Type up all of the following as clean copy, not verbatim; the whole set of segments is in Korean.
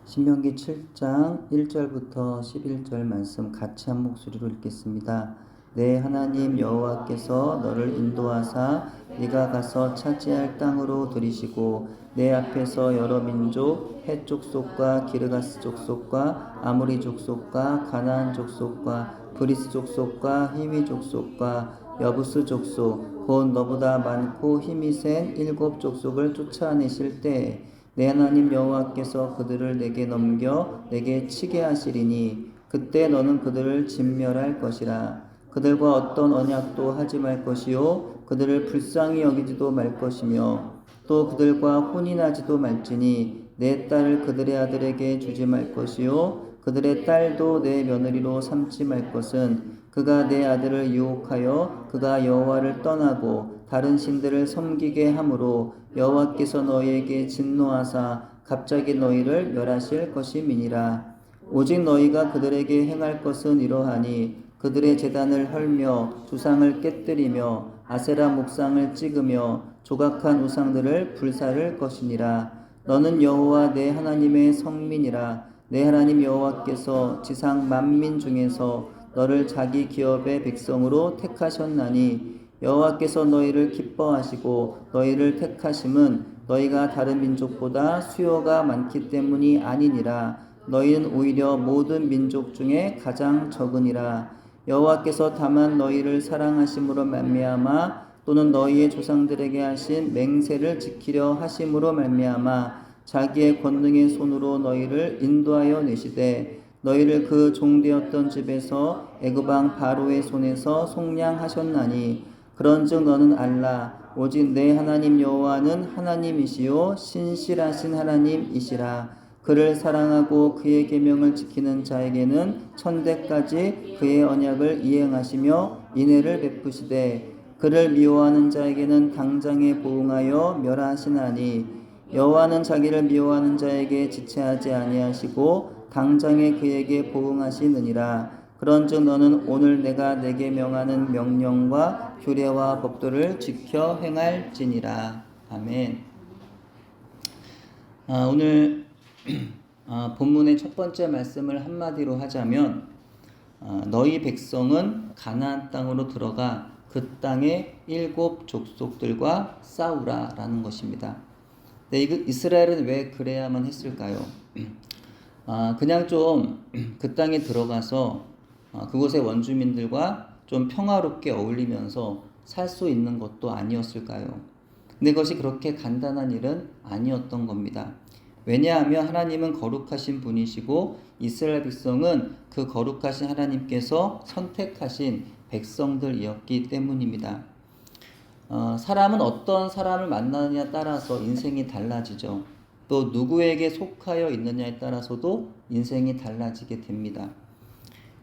신명기 7장 1절부터 11절 말씀 같이 한 목소리로 읽겠습니다. 내 하나님 여호와께서 너를 인도하사 네가 가서 차지할 땅으로 들이시고 내 앞에서 여러 민족 헷 족속과 기르가스 족속과 아모리 족속과 가나안 족속과 브리스 족속과 히위 족속과 여부스 족속 곧 너보다 많고 힘이 센 7 족속을 쫓아내실 때에 내 하나님 여호와께서 그들을 내게 넘겨 내게 치게 하시리니 그때 너는 그들을 진멸할 것이라. 그들과 어떤 언약도 하지 말 것이요 그들을 불쌍히 여기지도 말 것이며 또 그들과 혼인하지도 말지니 내 딸을 그들의 아들에게 주지 말 것이요 그들의 딸도 내 며느리로 삼지 말 것은 그가 내 아들을 유혹하여 그가 여호와를 떠나고 다른 신들을 섬기게 함으로 여호와께서 너희에게 진노하사 갑자기 너희를 멸하실 것임이니라. 오직 너희가 그들에게 행할 것은 이러하니 그들의 제단을 헐며 주상을 깨뜨리며 아세라 목상을 찍으며 조각한 우상들을 불사를 것이니라. 너는 여호와 내 하나님의 성민이라. 내 하나님 여호와께서 지상 만민 중에서 너를 자기 기업의 백성으로 택하셨나니 여호와께서 너희를 기뻐하시고 너희를 택하심은 너희가 다른 민족보다 수요가 많기 때문이 아니니라. 너희는 오히려 모든 민족 중에 가장 적으니라. 여호와께서 다만 너희를 사랑하심으로 말미암아 또는 너희의 조상들에게 하신 맹세를 지키려 하심으로 말미암아 자기의 권능의 손으로 너희를 인도하여 내시되 너희를 그 종되었던 집에서 애굽 왕 바로의 손에서 속량하셨나니 그런즉 너는 알라. 오직 내 하나님 여호와는 하나님이시요 신실하신 하나님이시라. 그를 사랑하고 그의 계명을 지키는 자에게는 천대까지 그의 언약을 이행하시며 인애를 베푸시되 그를 미워하는 자에게는 당장에 보응하여 멸하시나니 여호와는 자기를 미워하는 자에게 지체하지 아니하시고 당장에 그에게 보응하시느니라. 그런즉 너는 오늘 내가 내게 명하는 명령과 규례와 법도를 지켜 행할지니라. 아멘. 오늘 본문의 첫 번째 말씀을 한마디로 하자면 너희 백성은 가나안 땅으로 들어가 그 땅의 7 족속들과 싸우라 라는 것입니다. 네, 이스라엘은 왜 그래야만 했을까요? 그냥 좀 그 땅에 들어가서 그곳의 원주민들과 좀 평화롭게 어울리면서 살 수 있는 것도 아니었을까요? 근데 그것이 그렇게 간단한 일은 아니었던 겁니다. 왜냐하면 하나님은 거룩하신 분이시고 이스라엘 백성은 그 거룩하신 하나님께서 선택하신 백성들이었기 때문입니다. 사람은 어떤 사람을 만나느냐에 따라서 인생이 달라지죠. 또 누구에게 속하여 있느냐에 따라서도 인생이 달라지게 됩니다.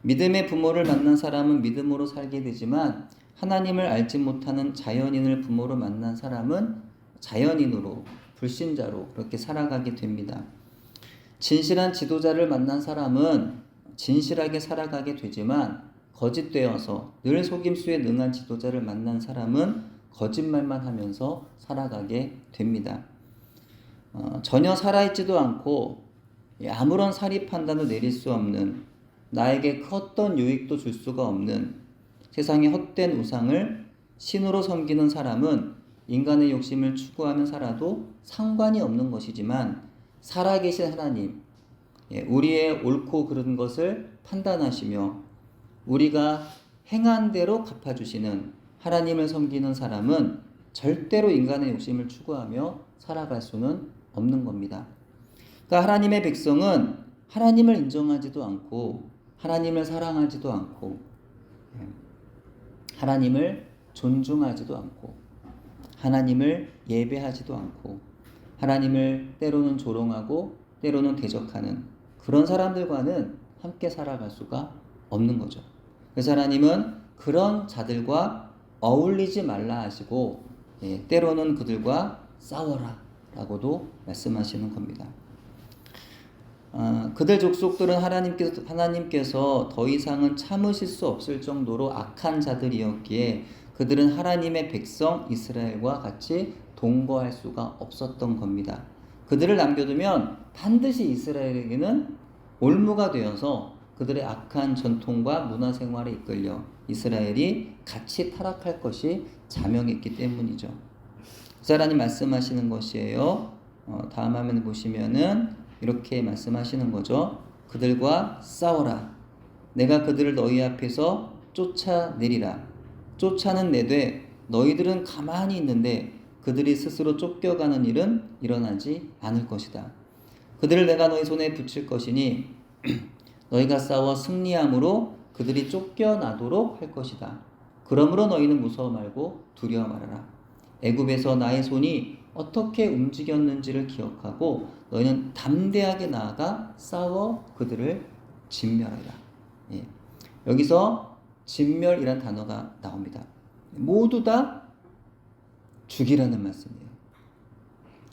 믿음의 부모를 만난 사람은 믿음으로 살게 되지만 하나님을 알지 못하는 자연인을 부모로 만난 사람은 자연인으로 불신자로 그렇게 살아가게 됩니다. 진실한 지도자를 만난 사람은 진실하게 살아가게 되지만 거짓되어서 늘 속임수에 능한 지도자를 만난 사람은 거짓말만 하면서 살아가게 됩니다. 전혀 살아있지도 않고 아무런 사리 판단도 내릴 수 없는 나에게 어떤 유익도 줄 수가 없는 세상의 헛된 우상을 신으로 섬기는 사람은 인간의 욕심을 추구하며 살아도 상관이 없는 것이지만 살아계신 하나님, 우리의 옳고 그른 것을 판단하시며 우리가 행한 대로 갚아주시는 하나님을 섬기는 사람은 절대로 인간의 욕심을 추구하며 살아갈 수는 없는 겁니다. 그러니까 하나님의 백성은 하나님을 인정하지도 않고 하나님을 사랑하지도 않고 하나님을 존중하지도 않고 하나님을 예배하지도 않고 하나님을 때로는 조롱하고 때로는 대적하는 그런 사람들과는 함께 살아갈 수가 없는 거죠. 그래서 하나님은 그런 자들과 어울리지 말라 하시고 때로는 그들과 싸워라 라고도 말씀하시는 겁니다. 그들 족속들은 하나님께서 더 이상은 참으실 수 없을 정도로 악한 자들이었기에 그들은 하나님의 백성 이스라엘과 같이 동거할 수가 없었던 겁니다. 그들을 남겨두면 반드시 이스라엘에게는 올무가 되어서 그들의 악한 전통과 문화 생활에 이끌려 이스라엘이 같이 타락할 것이 자명했기 때문이죠. 하나님 말씀하시는 것이에요. 다음 화면에 보시면은 이렇게 말씀하시는 거죠. 그들과 싸워라. 내가 그들을 너희 앞에서 쫓아내리라. 쫓아는 내되 너희들은 가만히 있는데 그들이 스스로 쫓겨가는 일은 일어나지 않을 것이다. 그들을 내가 너희 손에 붙일 것이니 너희가 싸워 승리함으로 그들이 쫓겨나도록 할 것이다. 그러므로 너희는 무서워 말고 두려워 말아라. 애굽에서 나의 손이 어떻게 움직였는지를 기억하고 너희는 담대하게 나아가 싸워 그들을 진멸하라. 예. 여기서 진멸이란 단어가 나옵니다. 모두 다 죽이라는 말씀이에요.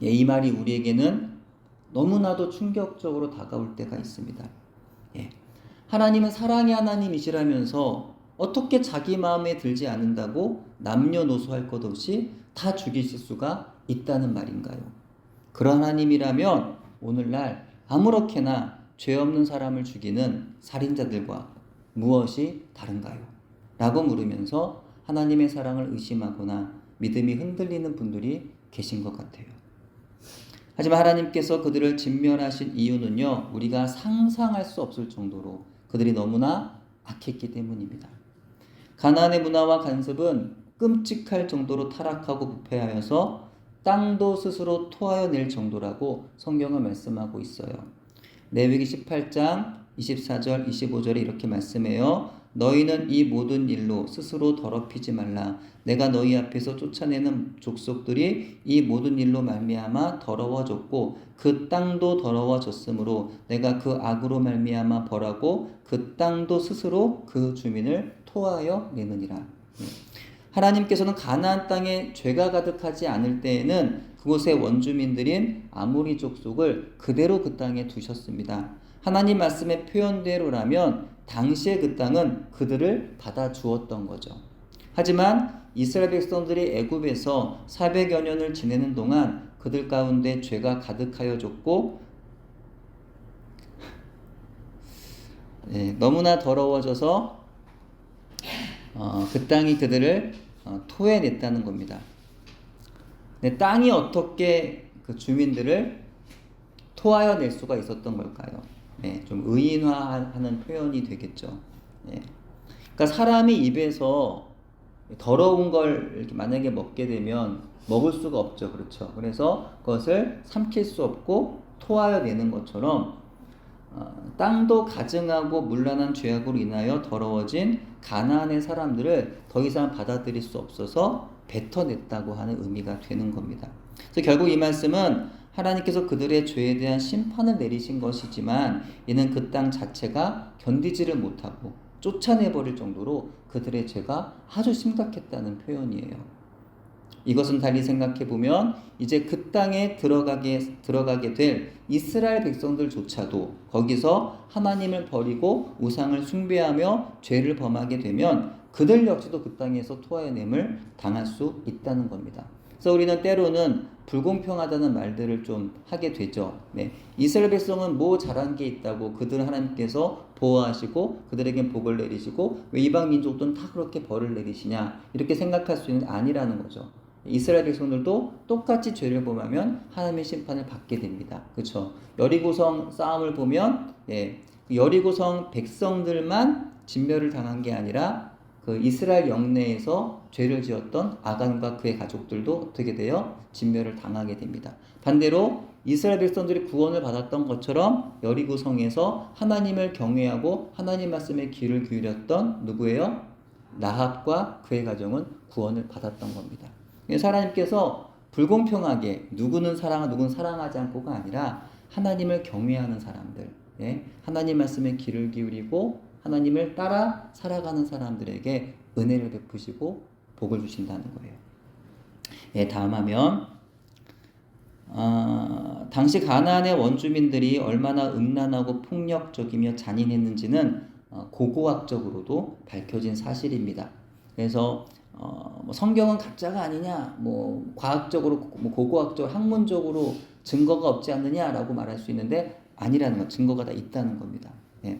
예, 이 말이 우리에게는 너무나도 충격적으로 다가올 때가 있습니다. 예. 하나님은 사랑의 하나님이시라면서 어떻게 자기 마음에 들지 않는다고 남녀노소할 것 없이 다 죽이실 수가 있다는 말인가요? 그런 하나님이라면 오늘날 아무렇게나 죄 없는 사람을 죽이는 살인자들과 무엇이 다른가요? 라고 물으면서 하나님의 사랑을 의심하거나 믿음이 흔들리는 분들이 계신 것 같아요. 하지만 하나님께서 그들을 진멸하신 이유는요, 우리가 상상할 수 없을 정도로 그들이 너무나 악했기 때문입니다. 가나안의 문화와 간섭은 끔찍할 정도로 타락하고 부패하여서 땅도 스스로 토하여 낼 정도라고 성경은 말씀하고 있어요. 레위기 18장 24절 25절에 이렇게 말씀해요. 너희는 이 모든 일로 스스로 더럽히지 말라. 내가 너희 앞에서 쫓아내는 족속들이 이 모든 일로 말미암아 더러워졌고 그 땅도 더러워졌으므로 내가 그 악으로 말미암아 벌하고 그 땅도 스스로 그 주민을 토하여 내느니라. 하나님께서는 가나안 땅에 죄가 가득하지 않을 때에는 그곳의 원주민들인 아모리 족속을 그대로 그 땅에 두셨습니다. 하나님 말씀의 표현대로라면 당시의 그 땅은 그들을 받아 주었던 거죠. 하지만 이스라엘 백성들이 애굽에서 400여 년을 지내는 동안 그들 가운데 죄가 가득하여졌고 너무나 더러워져서 그 땅이 그들을 토해냈다는 겁니다. 땅이 어떻게 그 주민들을 토하여 낼 수가 있었던 걸까요? 좀 의인화하는 표현이 되겠죠. 그러니까 사람이 입에서 더러운 걸 이렇게 만약에 먹게 되면 먹을 수가 없죠. 그렇죠. 그래서 그것을 삼킬 수 없고 토하여 내는 것처럼 땅도 가증하고 문란한 죄악으로 인하여 더러워진 가나안의 사람들을 더 이상 받아들일 수 없어서 뱉어냈다고 하는 의미가 되는 겁니다. 그래서 결국 이 말씀은 하나님께서 그들의 죄에 대한 심판을 내리신 것이지만 이는 그 땅 자체가 견디지를 못하고 쫓아내버릴 정도로 그들의 죄가 아주 심각했다는 표현이에요. 이것은 달리 생각해보면 이제 그 땅에 들어가게 될 이스라엘 백성들조차도 거기서 하나님을 버리고 우상을 숭배하며 죄를 범하게 되면 그들 역시도 그 땅에서 토하여냄을 당할 수 있다는 겁니다. 그래서 우리는 때로는 불공평하다는 말들을 좀 하게 되죠. 이스라엘 백성은 뭐 잘한 게 있다고 그들은 하나님께서 보호하시고 그들에겐 복을 내리시고 왜 이방 민족들은 다 그렇게 벌을 내리시냐 이렇게 생각할 수 있는 아니라는 거죠. 이스라엘 백성들도 똑같이 죄를 범하면 하나님의 심판을 받게 됩니다. 그렇죠? 여리고성 싸움을 보면 여리고성 백성들만 진멸을 당한 게 아니라 그 이스라엘 영내에서 죄를 지었던 아간과 그의 가족들도 어떻게 돼요? 진멸을 당하게 됩니다. 반대로 이스라엘 백성들이 구원을 받았던 것처럼 여리고성에서 하나님을 경외하고 하나님 말씀에 귀를 기울였던 누구예요? 라합과 그의 가정은 구원을 받았던 겁니다. 그래서 하나님께서 불공평하게 누구는 사랑하고 누구는 사랑하지 않고가 아니라 하나님을 경외하는 사람들, 하나님 말씀에 귀를 기울이고 하나님을 따라 살아가는 사람들에게 은혜를 베푸시고 복을 주신다는 거예요. 다음 화면. 당시 가나안의 원주민들이 얼마나 음란하고 폭력적이며 잔인했는지는 고고학적으로도 밝혀진 사실입니다. 그래서 성경은 가짜가 아니냐, 과학적으로, 고고학적, 학문적으로 증거가 없지 않느냐라고 말할 수 있는데 아니라는 것, 증거가 다 있다는 겁니다. 예.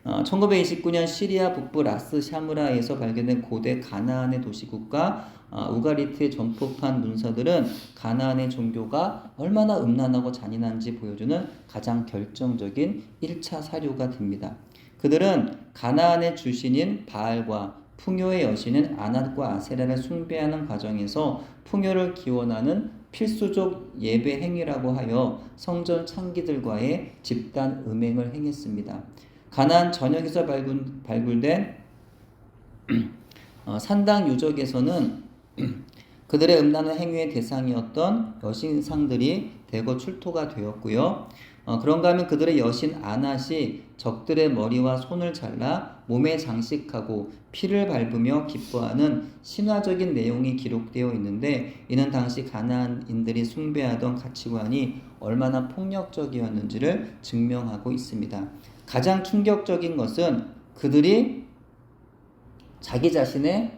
1929년 시리아 북부 라스 샤무라에서 발견된 고대 가나안의 도시국가 우가리트의 전포판 문서들은 가나안의 종교가 얼마나 음란하고 잔인한지 보여주는 가장 결정적인 1차 사료가 됩니다. 그들은 가나안의 주신인 바알과 풍요의 여신인 아낫과 아세라를 숭배하는 과정에서 풍요를 기원하는 필수적 예배 행위라고 하여 성전 창기들과의 집단 음행을 행했습니다. 가나안 전역에서 발굴된 산당 유적에서는 그들의 음란한 행위의 대상이었던 여신상들이 대거 출토가 되었고요. 그런가 하면 그들의 여신 아낫이 적들의 머리와 손을 잘라 몸에 장식하고 피를 밟으며 기뻐하는 신화적인 내용이 기록되어 있는데 이는 당시 가나안인들이 숭배하던 가치관이 얼마나 폭력적이었는지를 증명하고 있습니다. 가장 충격적인 것은 그들이 자기 자신의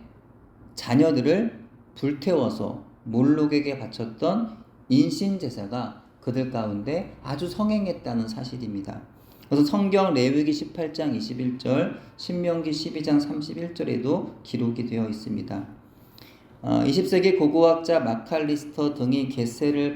자녀들을 불태워서 몰록에게 바쳤던 인신제사가 그들 가운데 아주 성행했다는 사실입니다. 그래서 성경 레위기 18장 21절, 신명기 12장 31절에도 기록이 되어 있습니다. 20세기 고고학자 마칼리스터 등이 겟셀을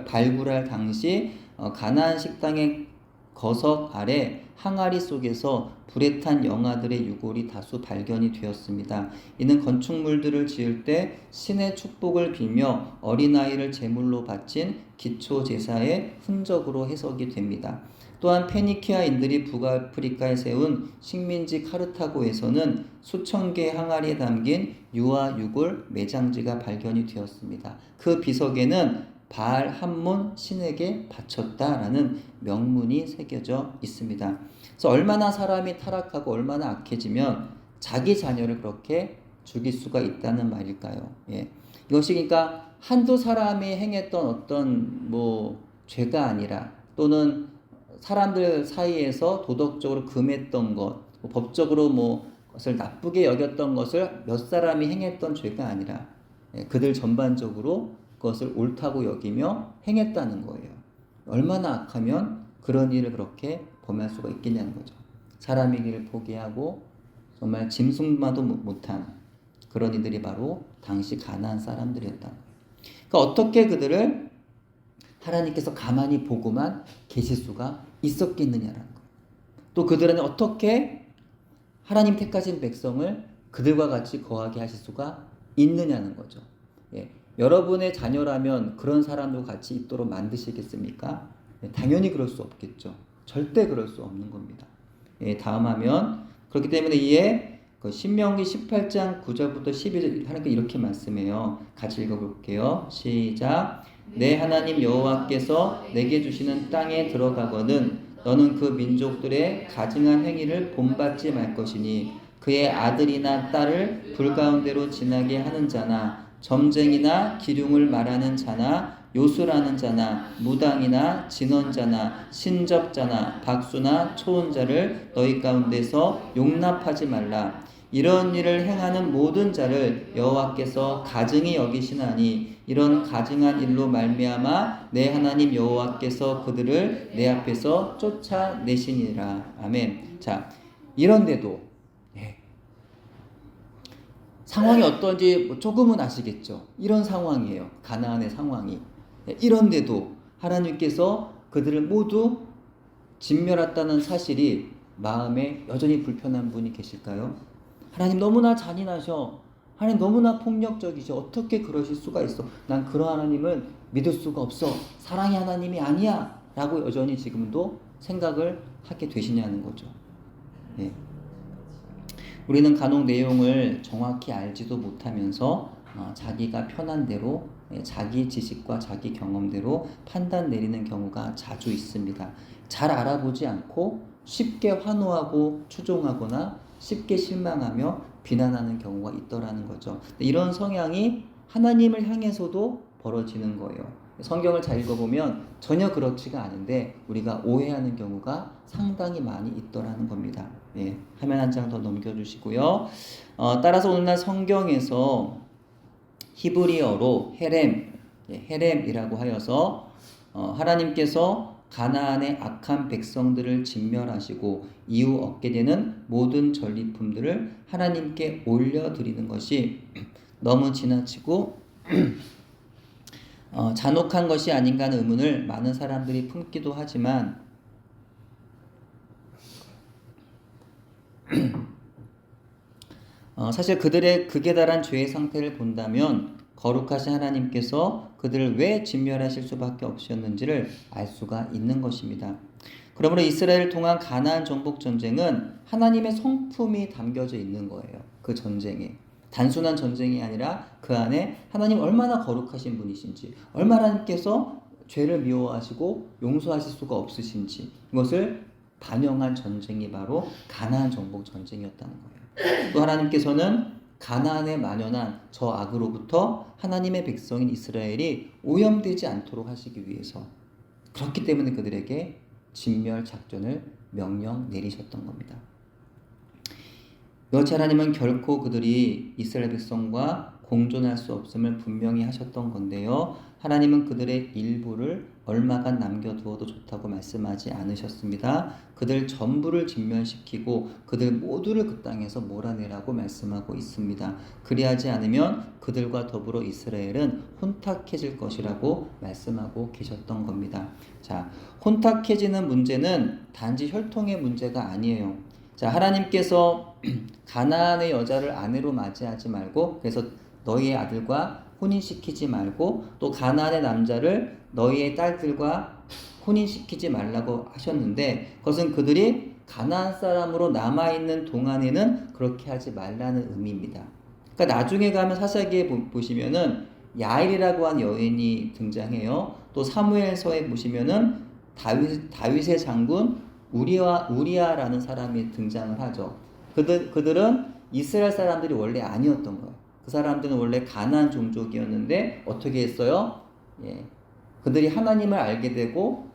발굴할 당시 가나안 식당의 거석 아래 항아리 속에서 불에 탄 영아들의 유골이 다수 발견이 되었습니다. 이는 건축물들을 지을 때 신의 축복을 빌며 어린아이를 제물로 바친 기초 제사의 흔적으로 해석이 됩니다. 또한 페니키아인들이 북아프리카에 세운 식민지 카르타고에서는 수천 개의 항아리에 담긴 유아 유골 매장지가 발견이 되었습니다. 그 비석에는 바알 함몬 신에게 바쳤다라는 명문이 새겨져 있습니다. 그래서 얼마나 사람이 타락하고 얼마나 악해지면 자기 자녀를 그렇게 죽일 수가 있다는 말일까요? 예. 이것이 그러니까 한두 사람이 행했던 어떤 죄가 아니라 또는 사람들 사이에서 도덕적으로 금했던 것, 법적으로 것을 나쁘게 여겼던 것을 몇 사람이 행했던 죄가 아니라 그들 전반적으로 그것을 옳다고 여기며 행했다는 거예요. 얼마나 악하면 그런 일을 그렇게 범할 수가 있겠냐는 거죠. 사람의 길을 포기하고 정말 짐승마도 못한 그런 이들이 바로 당시 가나안 사람들이었다. 그러니까 어떻게 그들을 하나님께서 가만히 보고만 계실 수가 있었겠느냐라는 거예요. 또 그들은 어떻게 하나님 택하신 백성을 그들과 같이 거하게 하실 수가 있느냐는 거죠. 예. 여러분의 자녀라면 그런 사람들과 같이 있도록 만드시겠습니까? 예, 당연히 그럴 수 없겠죠. 절대 그럴 수 없는 겁니다. 예, 다음 화면. 그렇기 때문에 이에 신명기 18장 9절부터 12절 하나님께 이렇게 말씀해요. 같이 읽어볼게요. 시작. 내 하나님 여호와께서 내게 주시는 땅에 들어가거든 너는 그 민족들의 가증한 행위를 본받지 말 것이니 그의 아들이나 딸을 불 가운데로 지나게 하는 자나 점쟁이나 기륭을 말하는 자나 요술하는 자나 무당이나 진언자나 신접자나 박수나 초혼자를 너희 가운데서 용납하지 말라. 이런 일을 행하는 모든 자를 여호와께서 가증히 여기시나니 이런 가증한 일로 말미암아 내 하나님 여호와께서 그들을 내 앞에서 쫓아내시니라. 아멘. 자, 이런데도 상황이 어떤지 조금은 아시겠죠? 이런 상황이에요. 가나안의 상황이. 이런데도 하나님께서 그들을 모두 진멸했다는 사실이 마음에 여전히 불편한 분이 계실까요? 하나님 너무나 잔인하셔. 하나님 너무나 폭력적이셔. 어떻게 그러실 수가 있어? 난 그런 하나님을 믿을 수가 없어. 사랑의 하나님이 아니야. 라고 여전히 지금도 생각을 하게 되시냐는 거죠. 예. 우리는 간혹 내용을 정확히 알지도 못하면서 자기가 편한 대로 자기 지식과 자기 경험대로 판단 내리는 경우가 자주 있습니다. 잘 알아보지 않고 쉽게 환호하고 추종하거나 쉽게 실망하며 비난하는 경우가 있더라는 거죠. 이런 성향이 하나님을 향해서도 벌어지는 거예요. 성경을 잘 읽어보면 전혀 그렇지가 않은데 우리가 오해하는 경우가 상당히 많이 있더라는 겁니다. 예, 화면 한 장 더 넘겨주시고요. 따라서 오늘날 성경에서 히브리어로 헤렘이라고 하여서 하나님께서 가나안의 악한 백성들을 진멸하시고 이후 얻게 되는 모든 전리품들을 하나님께 올려드리는 것이 너무 지나치고 잔혹한 것이 아닌가 하는 의문을 많은 사람들이 품기도 하지만 사실 그들의 극에 달한 죄의 상태를 본다면 거룩하신 하나님께서 그들을 왜 진멸하실 수밖에 없었는지를 알 수가 있는 것입니다. 그러므로 이스라엘을 통한 가나안 정복 전쟁은 하나님의 성품이 담겨져 있는 거예요. 그 전쟁에. 단순한 전쟁이 아니라 그 안에 하나님 얼마나 거룩하신 분이신지, 얼마나 하나님께서 죄를 미워하시고 용서하실 수가 없으신지, 이것을 반영한 전쟁이 바로 가나안 정복 전쟁이었다는 거예요. 또 하나님께서는 가나안에 만연한 저 악으로부터 하나님의 백성인 이스라엘이 오염되지 않도록 하시기 위해서, 그렇기 때문에 그들에게 진멸 작전을 명령 내리셨던 겁니다. 여호와 하나님은 결코 그들이 이스라엘 백성과 공존할 수 없음을 분명히 하셨던 건데요. 하나님은 그들의 일부를 얼마간 남겨두어도 좋다고 말씀하지 않으셨습니다. 그들 전부를 진멸시키고 그들 모두를 그 땅에서 몰아내라고 말씀하고 있습니다. 그리하지 않으면 그들과 더불어 이스라엘은 혼탁해질 것이라고 말씀하고 계셨던 겁니다. 자, 혼탁해지는 문제는 단지 혈통의 문제가 아니에요. 자, 하나님께서 가나안의 여자를 아내로 맞이하지 말고, 그래서 너희의 아들과 혼인시키지 말고, 또 가나안의 남자를 너희의 딸들과 혼인시키지 말라고 하셨는데, 그것은 그들이 가나안 사람으로 남아있는 동안에는 그렇게 하지 말라는 의미입니다. 그러니까 나중에 가면 사사기에 보시면은 야일이라고 한 여인이 등장해요. 또 사무엘서에 보시면은 다윗의 장군 우리아라는 사람이 등장을 하죠. 그들은 이스라엘 사람들이 원래 아니었던 거예요. 그 사람들은 원래 가나안 종족이었는데 어떻게 했어요? 그들이 하나님을 알게 되고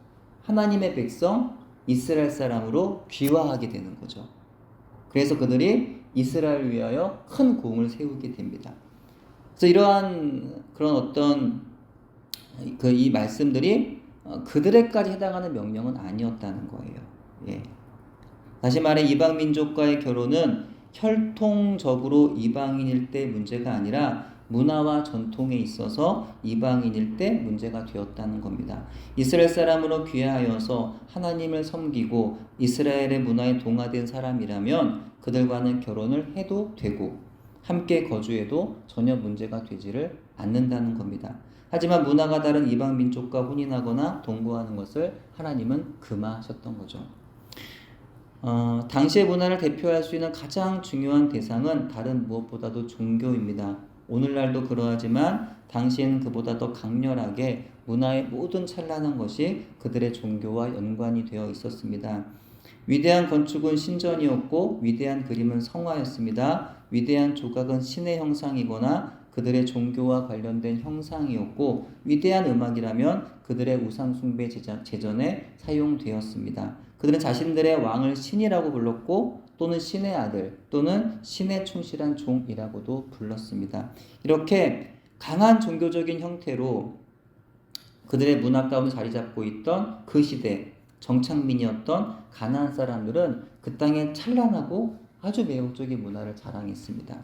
하나님의 백성 이스라엘 사람으로 귀화하게 되는 거죠. 그래서 그들이 이스라엘을 위하여 큰 공을 세우게 됩니다. 그래서 이러한 그런 어떤 이 말씀들이 그들에까지 해당하는 명령은 아니었다는 거예요. 다시 말해 이방 민족과의 결혼은 혈통적으로 이방인일 때 문제가 아니라 문화와 전통에 있어서 이방인일 때 문제가 되었다는 겁니다. 이스라엘 사람으로 귀화하여서 하나님을 섬기고 이스라엘의 문화에 동화된 사람이라면 그들과는 결혼을 해도 되고 함께 거주해도 전혀 문제가 되지를 않는다는 겁니다. 하지만 문화가 다른 이방 민족과 혼인하거나 동거하는 것을 하나님은 금하셨던 거죠. 당시의 문화를 대표할 수 있는 가장 중요한 대상은 다른 무엇보다도 종교입니다. 오늘날도 그러하지만 당시에는 그보다 더 강렬하게 문화의 모든 찬란한 것이 그들의 종교와 연관이 되어 있었습니다. 위대한 건축은 신전이었고 위대한 그림은 성화였습니다. 위대한 조각은 신의 형상이거나 그들의 종교와 관련된 형상이었고 위대한 음악이라면 그들의 우상 숭배 제전에 사용되었습니다. 그들은 자신들의 왕을 신이라고 불렀고 또는 신의 아들 또는 신의 충실한 종이라고도 불렀습니다. 이렇게 강한 종교적인 형태로 그들의 문화 가운데 자리 잡고 있던 그 시대 정착민이었던 가나안 사람들은 그 땅에 찬란하고 아주 매혹적인 문화를 자랑했습니다.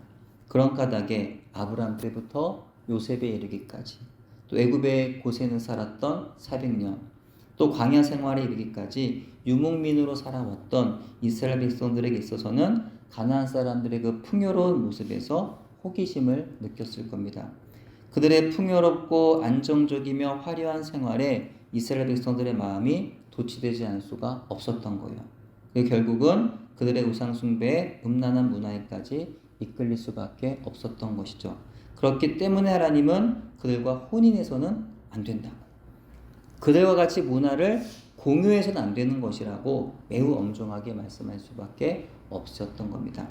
그런 까닭에 아브라함 때부터 요셉에 이르기까지 또 애굽의 고센을 살았던 400년 또 광야 생활에 이르기까지 유목민으로 살아왔던 이스라엘 백성들에게 있어서는 가나안 사람들의 그 풍요로운 모습에서 호기심을 느꼈을 겁니다. 그들의 풍요롭고 안정적이며 화려한 생활에 이스라엘 백성들의 마음이 도취되지 않을 수가 없었던 거예요. 결국은 그들의 우상 숭배의 음란한 문화에까지 이끌릴 수밖에 없었던 것이죠. 그렇기 때문에 하나님은 그들과 혼인해서는 안 된다고, 그들과 같이 문화를 공유해서는 안 되는 것이라고 매우 엄중하게 말씀할 수밖에 없었던 겁니다.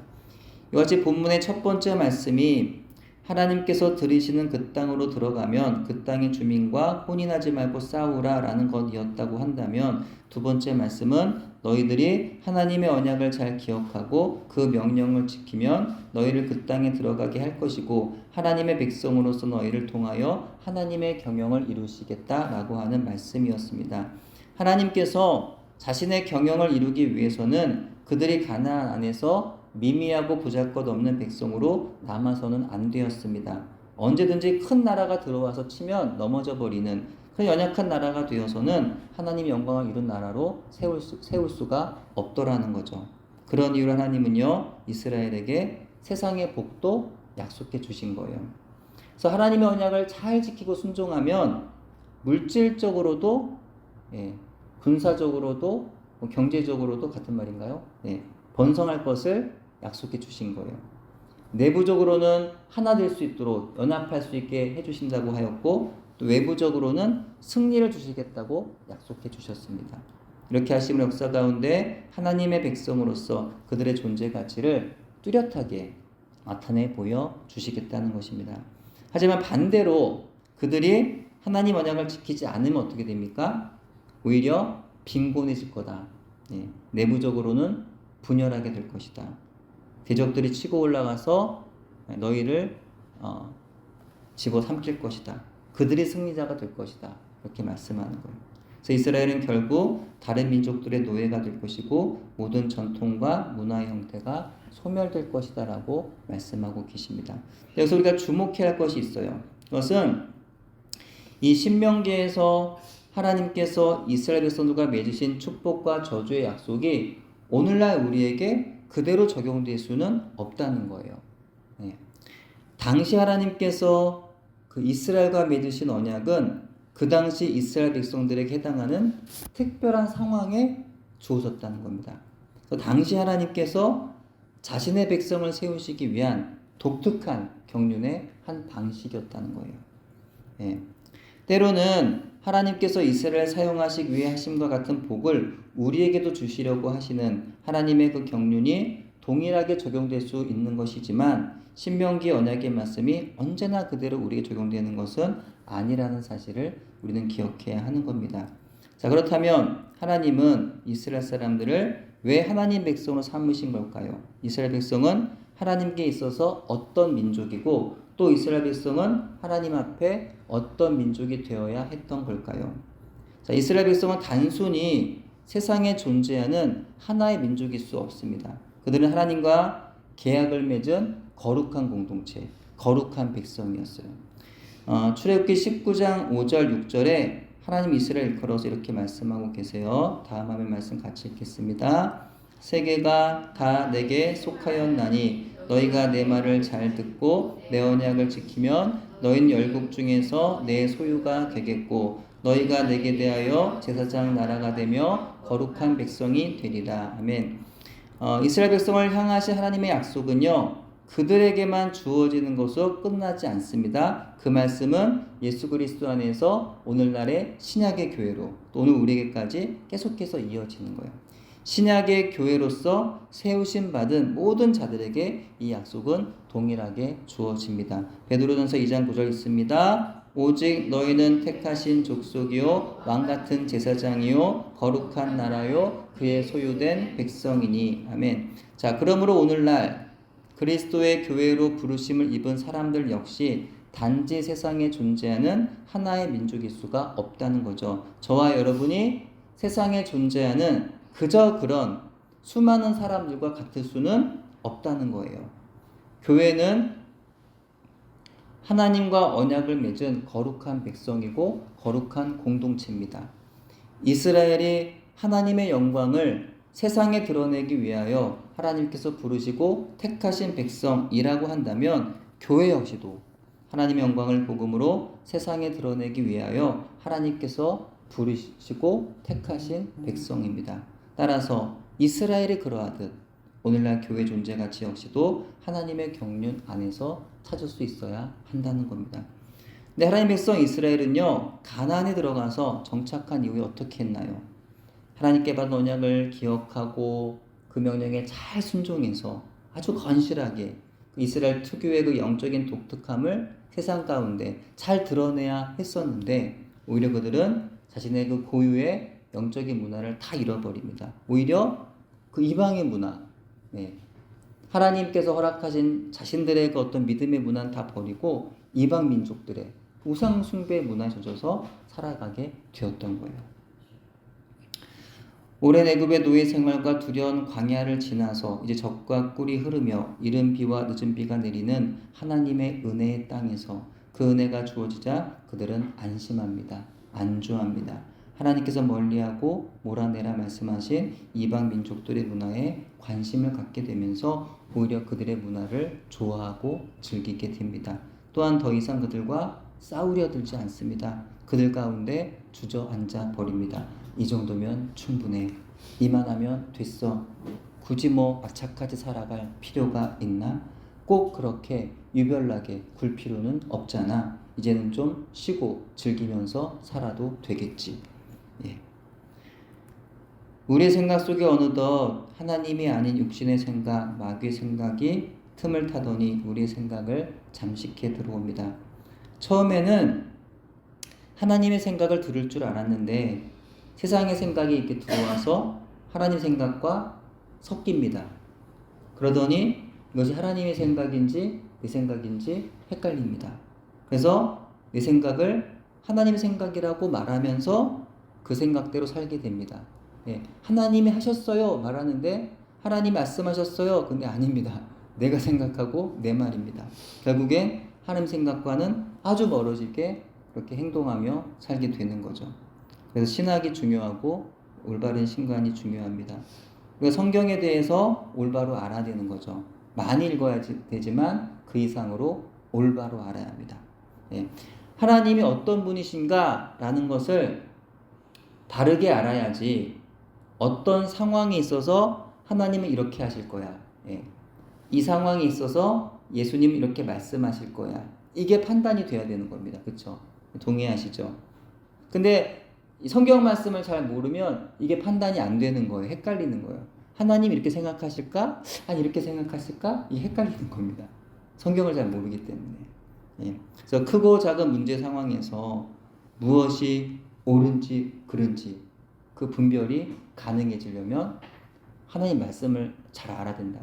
이와 같이 본문의 첫 번째 말씀이 하나님께서 들이시는 그 땅으로 들어가면 그 땅의 주민과 혼인하지 말고 싸우라 라는 것이었다고 한다면, 두 번째 말씀은 너희들이 하나님의 언약을 잘 기억하고 그 명령을 지키면 너희를 그 땅에 들어가게 할 것이고 하나님의 백성으로서 너희를 통하여 하나님의 경영을 이루시겠다라고 하는 말씀이었습니다. 하나님께서 자신의 경영을 이루기 위해서는 그들이 가나안 안에서 미미하고 보잘것없는 백성으로 남아서는 안 되었습니다. 언제든지 큰 나라가 들어와서 치면 넘어져 버리는 그 연약한 나라가 되어서는 하나님의 영광을 이룬 나라로 세울 수가 없더라는 거죠. 그런 이유로 하나님은요, 이스라엘에게 세상의 복도 약속해 주신 거예요. 그래서 하나님의 언약을 잘 지키고 순종하면 물질적으로도, 군사적으로도, 경제적으로도 같은 말인가요? 번성할 것을 약속해 주신 거예요. 내부적으로는 하나 될 수 있도록 연합할 수 있게 해주신다고 하였고, 또 외부적으로는 승리를 주시겠다고 약속해 주셨습니다. 이렇게 하심을 역사 가운데 하나님의 백성으로서 그들의 존재 가치를 뚜렷하게 나타내 보여 주시겠다는 것입니다. 하지만 반대로 그들이 하나님 언약을 지키지 않으면 어떻게 됩니까? 오히려 빈곤해질 거다. 내부적으로는 분열하게 될 것이다. 대적들이 치고 올라가서 너희를 집어삼킬 것이다. 그들이 승리자가 될 것이다. 이렇게 말씀하는 거예요. 그래서 이스라엘은 결국 다른 민족들의 노예가 될 것이고 모든 전통과 문화의 형태가 소멸될 것이다 라고 말씀하고 계십니다. 여기서 우리가 주목해야 할 것이 있어요. 그것은 이 신명기에서 하나님께서 이스라엘 백성들과 맺으신 축복과 저주의 약속이 오늘날 우리에게 그대로 적용될 수는 없다는 거예요. 당시 하나님께서 그 이스라엘과 맺으신 언약은 그 당시 이스라엘 백성들에게 해당하는 특별한 상황에 주어졌다는 겁니다. 그래서 당시 하나님께서 자신의 백성을 세우시기 위한 독특한 경륜의 한 방식이었다는 거예요. 때로는 하나님께서 이스라엘을 사용하시기 위해 하심과 같은 복을 우리에게도 주시려고 하시는 하나님의 그 경륜이 동일하게 적용될 수 있는 것이지만 신명기 언약의 말씀이 언제나 그대로 우리에게 적용되는 것은 아니라는 사실을 우리는 기억해야 하는 겁니다. 자, 그렇다면 하나님은 이스라엘 사람들을 왜 하나님 백성으로 삼으신 걸까요? 이스라엘 백성은 하나님께 있어서 어떤 민족이고 또 이스라엘 백성은 하나님 앞에 어떤 민족이 되어야 했던 걸까요? 자, 이스라엘 백성은 단순히 세상에 존재하는 하나의 민족일 수 없습니다. 그들은 하나님과 계약을 맺은 거룩한 공동체, 거룩한 백성이었어요. 출애굽기 19장 5절 6절에 하나님 이스라엘 일컬어서 이렇게 말씀하고 계세요. 다음 화면 말씀 같이 읽겠습니다. 세계가 다 내게 속하였나니 너희가 내 말을 잘 듣고 내 언약을 지키면 너희는 열국 중에서 내 소유가 되겠고 너희가 내게 대하여 제사장 나라가 되며 거룩한 백성이 되리라. 아멘. 이스라엘 백성을 향하신 하나님의 약속은요, 그들에게만 주어지는 것으로 끝나지 않습니다. 그 말씀은 예수 그리스도 안에서 오늘날의 신약의 교회로 또 오늘 우리에게까지 계속해서 이어지는 거예요. 신약의 교회로서 세우심 받은 모든 자들에게 이 약속은 동일하게 주어집니다. 베드로전서 2장 9절 있습니다. 오직 너희는 택하신 족속이요 왕같은 제사장이요 거룩한 나라요 그의 소유된 백성이니. 아멘. 자, 그러므로 오늘날 그리스도의 교회로 부르심을 입은 사람들 역시 단지 세상에 존재하는 하나의 민족일 수가 없다는 거죠. 저와 여러분이 세상에 존재하는 그저 그런 수많은 사람들과 같을 수는 없다는 거예요. 교회는 하나님과 언약을 맺은 거룩한 백성이고 거룩한 공동체입니다. 이스라엘이 하나님의 영광을 세상에 드러내기 위하여 하나님께서 부르시고 택하신 백성이라고 한다면 교회 역시도 하나님의 영광을 복음으로 세상에 드러내기 위하여 하나님께서 부르시고 택하신 백성입니다. 따라서 이스라엘이 그러하듯 오늘날 교회 존재 가치 역시도 하나님의 경륜 안에서 찾을 수 있어야 한다는 겁니다. 근데 하나님 백성 이스라엘은요, 가나안에 들어가서 정착한 이후에 어떻게 했나요? 하나님께 받은 언약을 기억하고 그 명령에 잘 순종해서 아주 건실하게 이스라엘 특유의 그 영적인 독특함을 세상 가운데 잘 드러내야 했었는데 오히려 그들은 자신의 그 고유의 영적인 문화를 다 잃어버립니다. 오히려 그 이방의 문화, 네. 하나님께서 허락하신 자신들의 그 어떤 믿음의 문화는 다 버리고 이방 민족들의 우상 숭배 문화에 젖어서 살아가게 되었던 거예요. 오랜 애굽의 노예 생활과 두려운 광야를 지나서 이제 적과 꿀이 흐르며 이른 비와 늦은 비가 내리는 하나님의 은혜의 땅에서 그 은혜가 주어지자 그들은 안심합니다. 안주합니다. 하나님께서 멀리하고 몰아내라 말씀하신 이방 민족들의 문화에 관심을 갖게 되면서 오히려 그들의 문화를 좋아하고 즐기게 됩니다. 또한 더 이상 그들과 싸우려 들지 않습니다. 그들 가운데 주저앉아 버립니다. 이 정도면 충분해. 이만하면 됐어. 굳이 뭐 악착같이 살아갈 필요가 있나? 꼭 그렇게 유별나게 굴 필요는 없잖아. 이제는 좀 쉬고 즐기면서 살아도 되겠지. 예. 우리의 생각 속에 어느덧 하나님이 아닌 육신의 생각, 마귀의 생각이 틈을 타더니 우리의 생각을 잠식해 들어옵니다. 처음에는 하나님의 생각을 들을 줄 알았는데 세상의 생각이 이렇게 들어와서 하나님 생각과 섞입니다. 그러더니 이것이 하나님의 생각인지 내 생각인지 헷갈립니다. 그래서 내 생각을 하나님의 생각이라고 말하면서 그 생각대로 살게 됩니다. 예, 하나님이 하셨어요 말하는데 하나님 말씀하셨어요. 근데 아닙니다. 내가 생각하고 내 말입니다. 결국엔 하나님 생각과는 아주 멀어지게 그렇게 행동하며 살게 되는 거죠. 그래서 신학이 중요하고 올바른 신관이 중요합니다. 그러니까 성경에 대해서 올바로 알아야 되는 거죠. 많이 읽어야 되지만 그 이상으로 올바로 알아야 합니다. 예. 하나님이 어떤 분이신가 라는 것을 바르게 알아야지 어떤 상황이 있어서 하나님은 이렇게 하실 거야. 예. 이 상황이 있어서 예수님은 이렇게 말씀하실 거야. 이게 판단이 돼야 되는 겁니다. 그렇죠? 동의하시죠? 근데 성경 말씀을 잘 모르면 이게 판단이 안 되는 거예요. 헷갈리는 거예요. 하나님 이렇게 생각하실까? 아니 이렇게 생각하실까? 이게 헷갈리는 겁니다. 성경을 잘 모르기 때문에. 예. 그래서 크고 작은 문제 상황에서 무엇이 옳은지 그른지 그 분별이 가능해지려면 하나님 말씀을 잘 알아야 된다.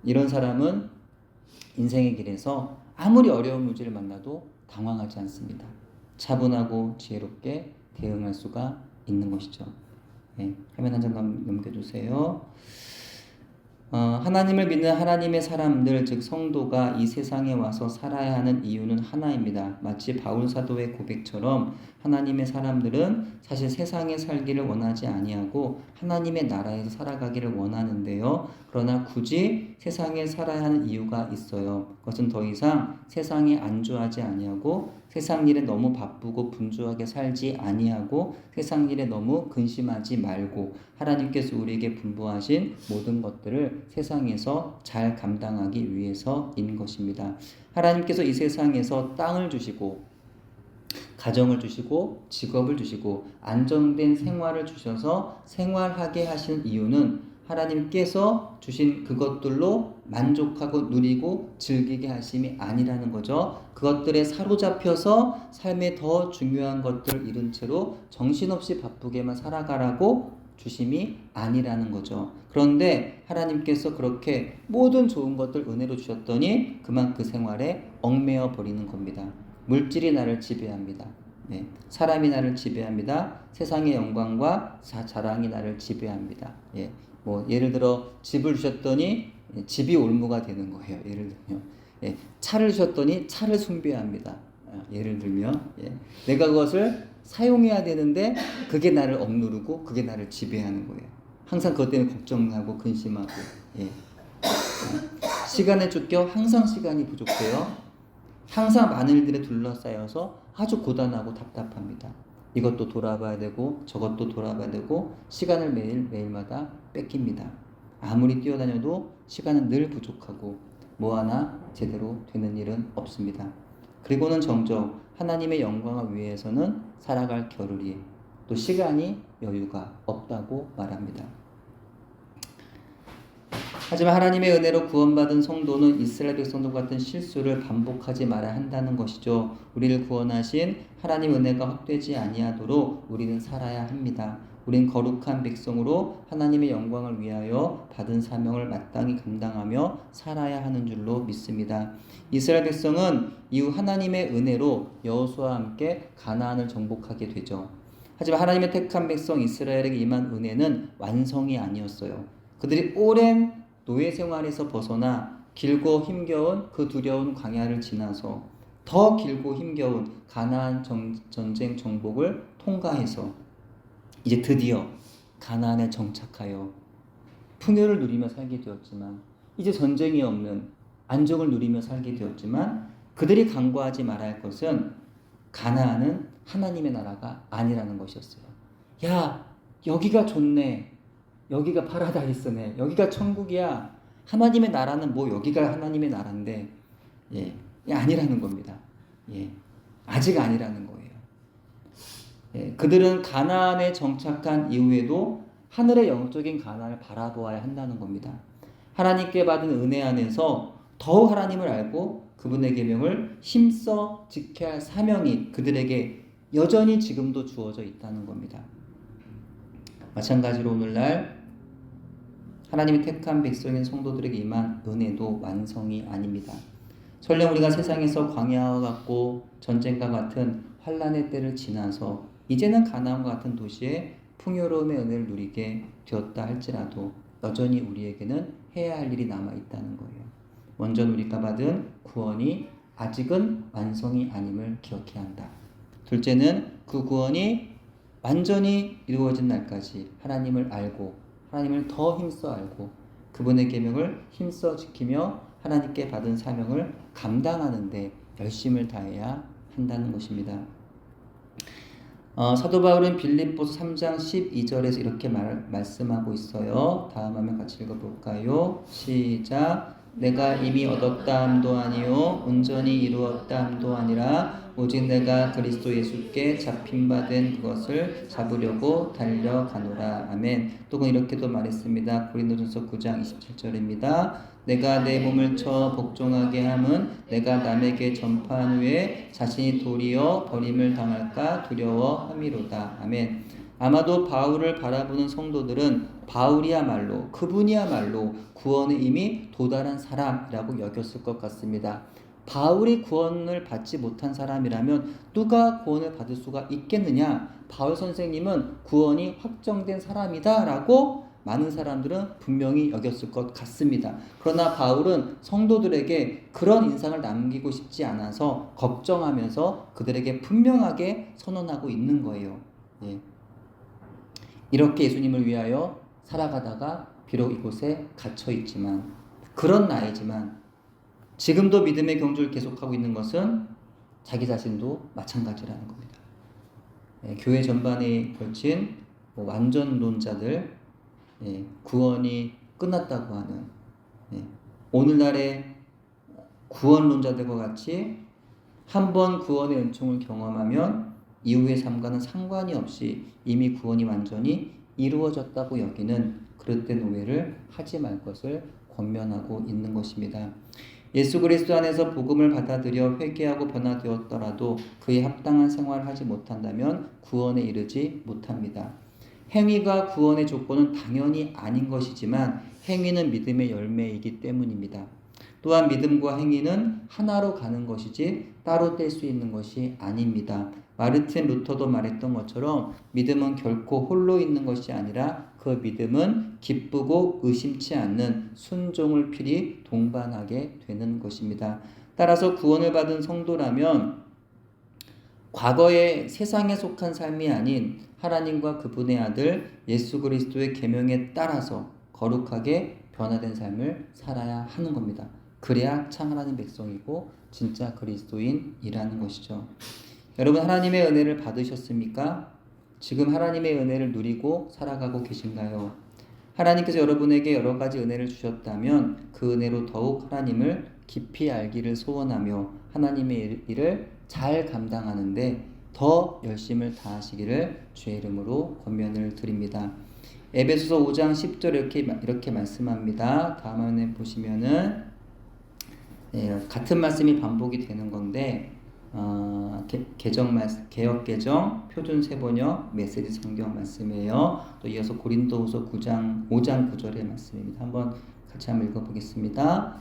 이런 사람은 인생의 길에서 아무리 어려운 문제를 만나도 당황하지 않습니다. 차분하고 지혜롭게 대응할 수가 있는 것이죠. 네, 화면 한 장 넘겨주세요. 하나님을 믿는 하나님의 사람들 즉 성도가 이 세상에 와서 살아야 하는 이유는 하나입니다. 마치 바울 사도의 고백처럼 하나님의 사람들은 사실 세상에 살기를 원하지 아니하고 하나님의 나라에서 살아가기를 원하는데요. 그러나 굳이 세상에 살아야 하는 이유가 있어요. 그것은 더 이상 세상에 안주하지 아니하고 세상 일에 너무 바쁘고 분주하게 살지 아니하고 세상 일에 너무 근심하지 말고 하나님께서 우리에게 분부하신 모든 것들을 세상에서 잘 감당하기 위해서인 것입니다. 하나님께서 이 세상에서 땅을 주시고 가정을 주시고 직업을 주시고 안정된 생활을 주셔서 생활하게 하신 이유는 하나님께서 주신 그것들로 만족하고 누리고 즐기게 하심이 아니라는 거죠. 그것들에 사로잡혀서 삶의 더 중요한 것들을 잃은 채로 정신없이 바쁘게만 살아가라고 주심이 아니라는 거죠. 그런데 하나님께서 그렇게 모든 좋은 것들 은혜로 주셨더니 그만 그 생활에 얽매여 버리는 겁니다. 물질이 나를 지배합니다. 네. 사람이 나를 지배합니다. 세상의 영광과 자랑이 나를 지배합니다. 예. 뭐 예를 들어 집을 주셨더니 집이 올무가 되는 거예요. 예를 들면 예. 차를 주셨더니 차를 숭배합니다. 예를 들면 예. 내가 그것을 사용해야 되는데 그게 나를 억누르고 그게 나를 지배하는 거예요. 항상 그것 때문에 걱정하고 근심하고 예. 시간에 쫓겨 항상 시간이 부족해요. 항상 많은 일들에 둘러싸여서 아주 고단하고 답답합니다. 이것도 돌아봐야 되고 저것도 돌아봐야 되고 시간을 매일마다 뺏깁니다. 아무리 뛰어다녀도 시간은 늘 부족하고 뭐 하나 제대로 되는 일은 없습니다. 그리고는 정적 하나님의 영광을 위해서는 살아갈 겨를이 또 시간이 여유가 없다고 말합니다. 하지만 하나님의 은혜로 구원받은 성도는 이스라엘 백성들 같은 실수를 반복하지 말아야 한다는 것이죠. 우리를 구원하신 하나님 은혜가 헛되지 아니하도록 우리는 살아야 합니다. 우린 거룩한 백성으로 하나님의 영광을 위하여 받은 사명을 마땅히 감당하며 살아야 하는 줄로 믿습니다. 이스라엘 백성은 이후 하나님의 은혜로 여호수아와 함께 가나안을 정복하게 되죠. 하지만 하나님의 택한 백성 이스라엘에게 임한 은혜는 완성이 아니었어요. 그들이 오랜 노예 생활에서 벗어나 길고 힘겨운 그 두려운 광야를 지나서 더 길고 힘겨운 가나안 전쟁 정복을 통과해서 이제 드디어 가나안에 정착하여 풍요를 누리며 살게 되었지만, 이제 전쟁이 없는 안정을 누리며 살게 되었지만, 그들이 간과하지 말아야 할 것은 가나안은 하나님의 나라가 아니라는 것이었어요. 야, 여기가 좋네. 여기가 파라다이스네. 여기가 천국이야. 하나님의 나라는 뭐 여기가 하나님의 나라인데, 아니라는 겁니다. 아직 아니라는 거예요. 그들은 가나안에 정착한 이후에도 하늘의 영적인 가나안을 바라보아야 한다는 겁니다. 하나님께 받은 은혜 안에서 더욱 하나님을 알고 그분의 계명을 힘써 지켜야 할 사명이 그들에게 여전히 지금도 주어져 있다는 겁니다. 마찬가지로 오늘날 하나님이 택한 백성인 성도들에게 임한 은혜도 완성이 아닙니다. 설령 우리가 세상에서 광야와 같고 전쟁과 같은 환란의 때를 지나서 이제는 가나안과 같은 도시에 풍요로움의 은혜를 누리게 되었다 할지라도 여전히 우리에게는 해야 할 일이 남아있다는 거예요. 먼저 우리가 받은 구원이 아직은 완성이 아님을 기억해야 한다. 둘째는 그 구원이 완전히 이루어진 날까지 하나님을 알고 하나님을 더 힘써 알고 그분의 계명을 힘써 지키며 하나님께 받은 사명을 감당하는데 열심을 다해야 한다는 것입니다. 사도 바울은 빌립보서 3장 12절에서 이렇게 말씀하고 있어요. 다음 화면 같이 읽어볼까요? 시작. 내가 이미 얻었다 함도 아니요 온전히 이루었다 함도 아니라 오직 내가 그리스도 예수께 잡힌 바 된 그것을 잡으려고 달려가노라. 아멘. 또 이렇게도 말했습니다. 고린도전서 9장 27절입니다. 내가 내 몸을 쳐 복종하게 함은 내가 남에게 전파한 후에 자신이 도리어 버림을 당할까 두려워함이로다. 아멘. 아마도 바울을 바라보는 성도들은 바울이야말로 그분이야말로 구원에 이미 도달한 사람이라고 여겼을 것 같습니다. 바울이 구원을 받지 못한 사람이라면 누가 구원을 받을 수가 있겠느냐? 바울 선생님은 구원이 확정된 사람이다 라고 많은 사람들은 분명히 여겼을 것 같습니다. 그러나 바울은 성도들에게 그런 인상을 남기고 싶지 않아서 걱정하면서 그들에게 분명하게 선언하고 있는 거예요. 이렇게 예수님을 위하여 살아가다가 비록 이곳에 갇혀 있지만, 그런 나이지만 지금도 믿음의 경주를 계속하고 있는 것은 자기 자신도 마찬가지라는 겁니다. 교회 전반에 걸친 완전론자들, 구원이 끝났다고 하는 오늘날의 구원론자들과 같이 한번 구원의 은총을 경험하면 이후의 삶과는 상관이 없이 이미 구원이 완전히 이루어졌다고 여기는 그릇된 오해를 하지 말 것을 권면하고 있는 것입니다. 예수 그리스도 안에서 복음을 받아들여 회개하고 변화되었더라도 그에 합당한 생활을 하지 못한다면 구원에 이르지 못합니다. 행위가 구원의 조건은 당연히 아닌 것이지만 행위는 믿음의 열매이기 때문입니다. 또한 믿음과 행위는 하나로 가는 것이지 따로 뗄 수 있는 것이 아닙니다. 마르틴 루터도 말했던 것처럼 믿음은 결코 홀로 있는 것이 아니라 그 믿음은 기쁘고 의심치 않는 순종을 필히 동반하게 되는 것입니다. 따라서 구원을 받은 성도라면 과거의 세상에 속한 삶이 아닌 하나님과 그분의 아들 예수 그리스도의 계명에 따라서 거룩하게 변화된 삶을 살아야 하는 겁니다. 그래야 참 하나님 백성이고 진짜 그리스도인이라는 것이죠. 여러분, 하나님의 은혜를 받으셨습니까? 지금 하나님의 은혜를 누리고 살아가고 계신가요? 하나님께서 여러분에게 여러 가지 은혜를 주셨다면 그 은혜로 더욱 하나님을 깊이 알기를 소원하며 하나님의 일을 잘 감당하는데 더 열심을 다하시기를 주의 이름으로 권면을 드립니다. 에베소서 5장 10절 이렇게 말씀합니다. 다음 화면에 보시면은 같은 말씀이 반복이 되는 건데 개역 개정, 표준 세번역, 메시지 성경 말씀이에요. 또 이어서 고린도후서 5장 9절의 말씀입니다. 한번 같이 한번 읽어보겠습니다.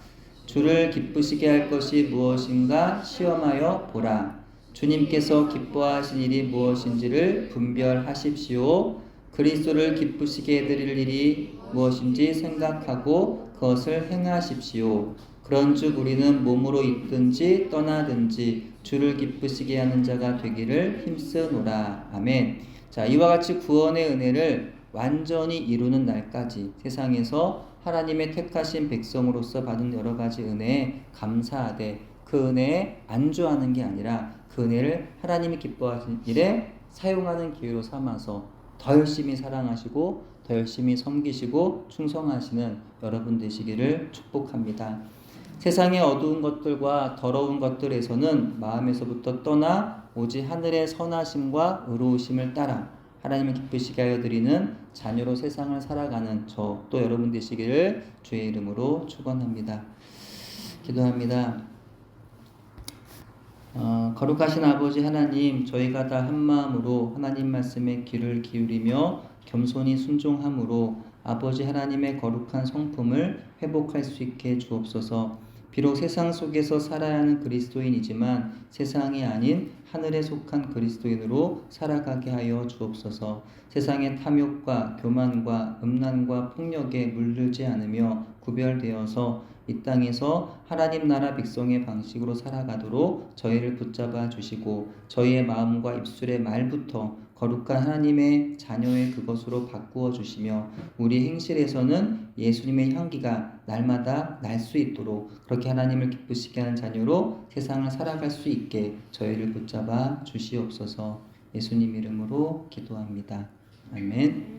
주를 기쁘시게 할 것이 무엇인가 시험하여 보라. 주님께서 기뻐하신 일이 무엇인지를 분별하십시오. 그리스도를 기쁘시게 해드릴 일이 무엇인지 생각하고 그것을 행하십시오. 그런즉 우리는 몸으로 있든지 떠나든지 주를 기쁘시게 하는 자가 되기를 힘쓰노라. 아멘. 자, 이와 같이 구원의 은혜를 완전히 이루는 날까지 세상에서 하나님의 택하신 백성으로서 받은 여러 가지 은혜에 감사하되 그 은혜에 안주하는 게 아니라 그 은혜를 하나님이 기뻐하신 일에 사용하는 기회로 삼아서 더 열심히 사랑하시고 더 열심히 섬기시고 충성하시는 여러분 되시기를 축복합니다. 세상의 어두운 것들과 더러운 것들에서는 마음에서부터 떠나 오직 하늘의 선하심과 의로우심을 따라 하나님을 기쁘시게 하여 드리는 자녀로 세상을 살아가는 저 또 여러분 되시기를 주의 이름으로 축원합니다. 기도합니다. 거룩하신 아버지 하나님, 저희가 다 한마음으로 하나님 말씀에 귀를 기울이며 겸손히 순종함으로 아버지 하나님의 거룩한 성품을 회복할 수 있게 주옵소서. 비록 세상 속에서 살아야 하는 그리스도인이지만 세상이 아닌 하늘에 속한 그리스도인으로 살아가게 하여 주옵소서. 세상의 탐욕과 교만과 음란과 폭력에 물들지 않으며 구별되어서 이 땅에서 하나님 나라 백성의 방식으로 살아가도록 저희를 붙잡아 주시고 저희의 마음과 입술의 말부터 거룩한 하나님의 자녀의 그것으로 바꾸어 주시며 우리 행실에서는 예수님의 향기가 날마다 날 수 있도록 그렇게 하나님을 기쁘시게 하는 자녀로 세상을 살아갈 수 있게 저희를 붙잡아 주시옵소서. 예수님 이름으로 기도합니다. 아멘.